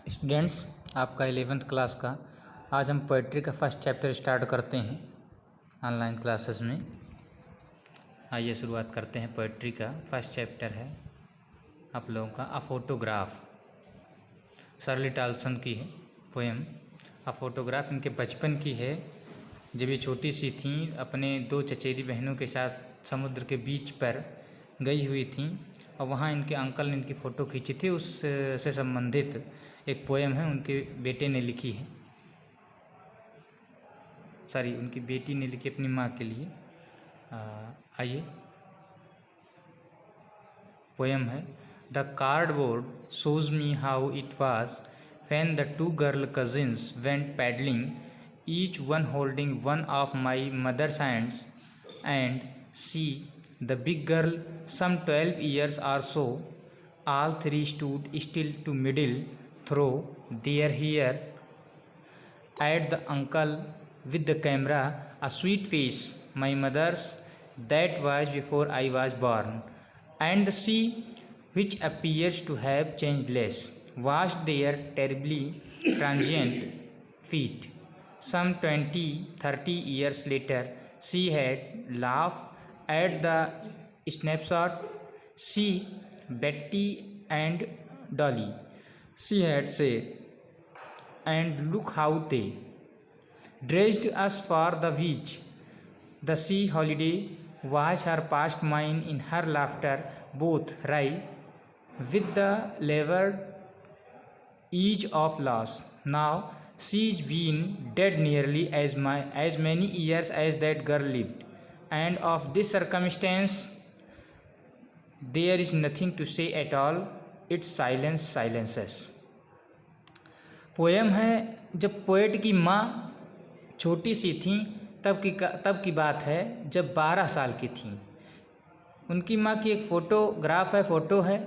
Students, आपका 11th class का आज हम पोइट्री का फर्स्ट चैप्टर स्टार्ट करते हैं ऑनलाइन क्लासेस में। आइए शुरुआत करते हैं। पोइट्री का फर्स्ट चैप्टर है आप लोगों का अ फोटोग्राफ। शर्ली टॉल्सन की है पोएम अ फोटोग्राफ। इनके बचपन की है, जब ये छोटी सी थीं अपने दो चचेरी बहनों के साथ समुद्र के बीच पर गई हुई थीं और वहाँ इनके अंकल ने इनकी फ़ोटो खींची थी। उससे संबंधित एक पोएम है, उनके बेटे ने लिखी है, उनकी बेटी ने लिखी अपनी माँ के लिए। आइए, पोएम है। The cardboard shows me how it was when the two girl cousins went paddling, each one holding one of my mother's hands, and she, the big girl, some 12 years or so, all three stood still to middle throw their hair at the uncle with the camera, a sweet face, my mother's, that was before I was born, and the sea, which appears to have changed less, washed their terribly transient feet. Some 20-30 years later, she had laughed at the snapshot. She, Betty and Dolly, she had said, and look how they dressed us for the beach. The sea holiday was her past mind in her laughter, both wry with the labored ease of loss. Now she's been dead nearly as many years as that girl lived, and of this circumstance there is nothing to say at all. Its silence silences. Poem है। जब poet की माँ छोटी सी थीं तब की बात है, जब 12 साल की थीं। उनकी माँ की एक फ़ोटोग्राफ है, फ़ोटो है।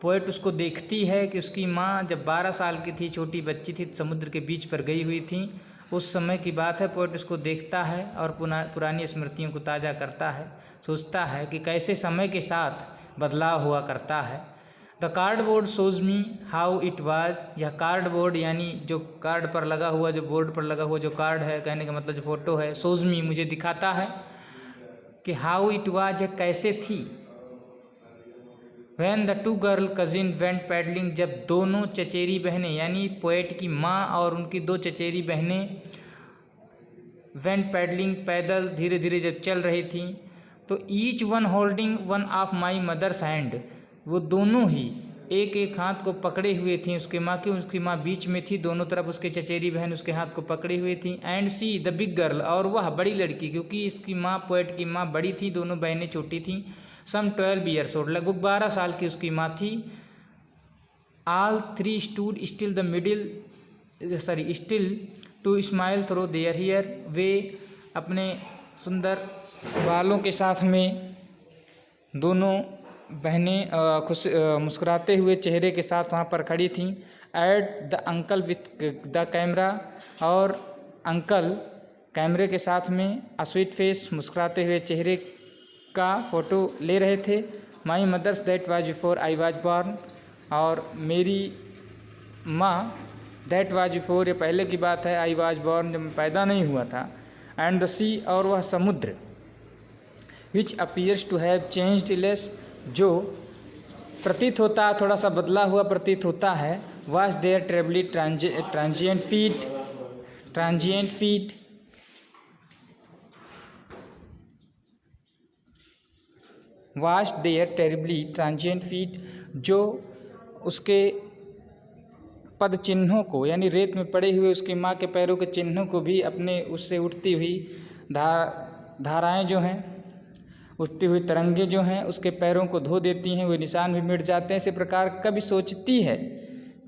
पोएट उसको देखती है कि उसकी माँ जब 12 साल की थी, छोटी बच्ची थी, समुद्र के बीच पर गई हुई थी। उस समय की बात है। पोएट उसको देखता है और पुरानी स्मृतियों को ताज़ा करता है, सोचता है कि कैसे समय के साथ बदलाव हुआ करता है। The cardboard shows me how it was. यह कार्डबोर्ड यानी जो कार्ड पर लगा हुआ, जो बोर्ड पर लगा हुआ जो कार्ड है, कहने का मतलब जो फ़ोटो है, शोज़ मी मुझे दिखाता है कि हाउ इट वाज कैसे थी। When the two girl cousin went paddling, जब दोनों चचेरी बहनें यानी पोएट की माँ और उनकी दो चचेरी बहनें वेंट पैडलिंग पैदल धीरे धीरे जब चल रही थीं, तो each one holding one of my mother's hand, वो दोनों ही एक एक हाथ को पकड़े हुए थी उसकी माँ बीच में थी, दोनों तरफ उसके चचेरी बहन उसके हाथ को पकड़ी हुई थी। And see the big girl, और वह बड़ी लड़की, क्योंकि इसकी माँ पोएट की माँ बड़ी थी, दोनों बहनें छोटी थीं। सम 12 ईयर्स ओल्ड, लगभग 12 साल की उसकी माँ थी। All three stood still the middle still to smile through their hair, वे अपने सुंदर बालों के साथ में दोनों बहनें खुश मुस्कुराते हुए चेहरे के साथ वहाँ पर खड़ी थीं। At the uncle with the camera, और अंकल कैमरे के साथ में अ स्वीट फेस, मुस्कुराते हुए चेहरे का फ़ोटो ले रहे थे। My mother's that was before I was born, और मेरी माँ दैट वाज बिफोर, ये पहले की बात है, आई वाज बॉर्न, जब मैं पैदा नहीं हुआ था। एंड द सी, और वह समुद्र, which appears to have changed less, जो प्रतीत होता है थोड़ा सा बदला हुआ प्रतीत होता है। Was there terribly transient feet, was there terribly transient feet, जो उसके पद चिन्हों को यानी रेत में पड़े हुए उसकी माँ के पैरों के चिन्हों को भी अपने उससे उठती हुई धाराएं जो हैं, उठती हुई तरंगे जो हैं, उसके पैरों को धो देती हैं, वे निशान भी मिट जाते हैं। इसी प्रकार कवि सोचती है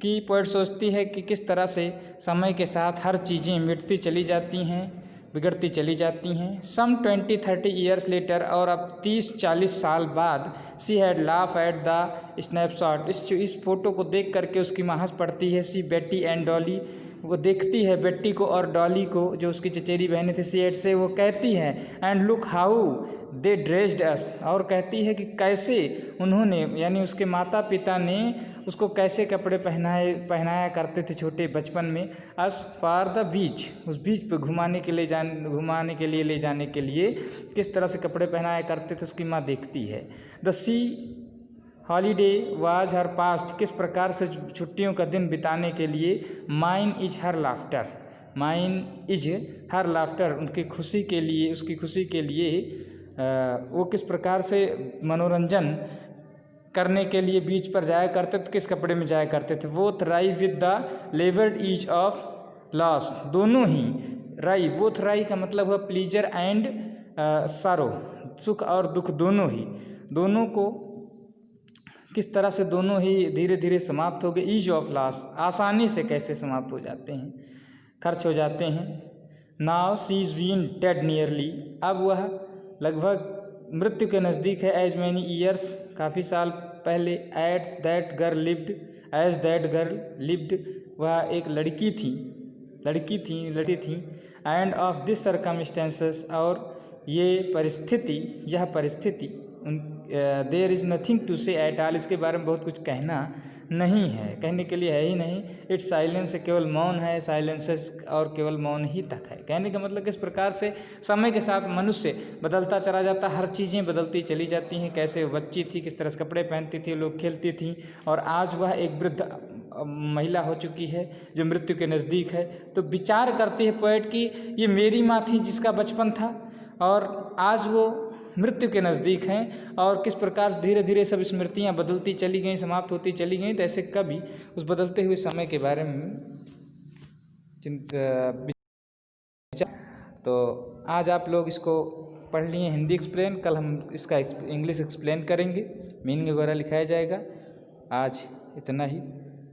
कि पोएट सोचती है कि किस तरह से समय के साथ हर चीज़ें मिटती चली जाती हैं, बिगड़ती चली जाती हैं। सम 20-30 ईयर्स लेटर, और अब 30-40 साल बाद, she had laugh at the snapshot, इस फोटो को देख करके उसकी माँ हंस पड़ती है। सी बेटी एंड डॉली, वो देखती है बेट्टी को और डॉली को, जो उसकी चचेरी बहनें थी। सी एड से, वो कहती है, and look how they dressed us, और कहती है कि कैसे उन्होंने यानी उसके माता पिता ने उसको कैसे कपड़े पहनाया करते थे छोटे बचपन में। अस फॉर द बीच, उस बीच पे घुमाने के लिए ले जाने के लिए किस तरह से कपड़े पहनाया करते थे उसकी माँ देखती है। The C holiday was her past, किस प्रकार से छुट्टियों का दिन बिताने के लिए mine is her laughter, mine is her laughter, उनकी खुशी के लिए, उसकी खुशी के लिए वो किस प्रकार से मनोरंजन करने के लिए बीच पर जाया करते थे, किस कपड़े में जाया करते थे। वो thrive with the levered ease of loss, दोनों ही राई, वो थ्राई का मतलब हुआ प्लीजर एंड सारो, सुख और दुख दोनों ही, दोनों को किस तरह से दोनों ही धीरे धीरे समाप्त हो गए। ईज ऑफ लॉस, आसानी से कैसे समाप्त हो जाते हैं, खर्च हो जाते हैं। Now she is been dead nearly, अब वह लगभग मृत्यु के नज़दीक है। एज मैनी ईयर्स, काफ़ी साल पहले। At that girl lived, as that girl lived, वह एक लड़की थी। एंड ऑफ दिस सर्कमस्टेंसेस, और यह परिस्थिति देयर इज़ नथिंग टू से एट ऑल, इसके बारे में बहुत कुछ कहना नहीं है, कहने के लिए है ही नहीं। इट्स साइलेंस, केवल मौन है, साइलेंसेस, और केवल मौन ही तक है। कहने का मतलब किस प्रकार से समय के साथ मनुष्य बदलता चला जाता, हर चीज़ें बदलती चली जाती हैं। कैसे वो बच्ची थी, किस तरह से कपड़े पहनती थी, लोग खेलती थी, और आज वह एक वृद्ध महिला हो चुकी है जो मृत्यु के नज़दीक है। तो विचार करती है पोएट की, ये मेरी माँ थी जिसका बचपन था, और आज वो मृत्यु के नज़दीक हैं, और किस प्रकार धीरे धीरे सब स्मृतियाँ बदलती चली गई, समाप्त होती चली गई। तो ऐसे कवि उस बदलते हुए समय के बारे में तो आज आप लोग इसको पढ़ लिए हिंदी एक्सप्लेन, कल हम इसका इंग्लिश एक्सप्लेन करेंगे, मीनिंग वगैरह लिखाया जाएगा। आज इतना ही।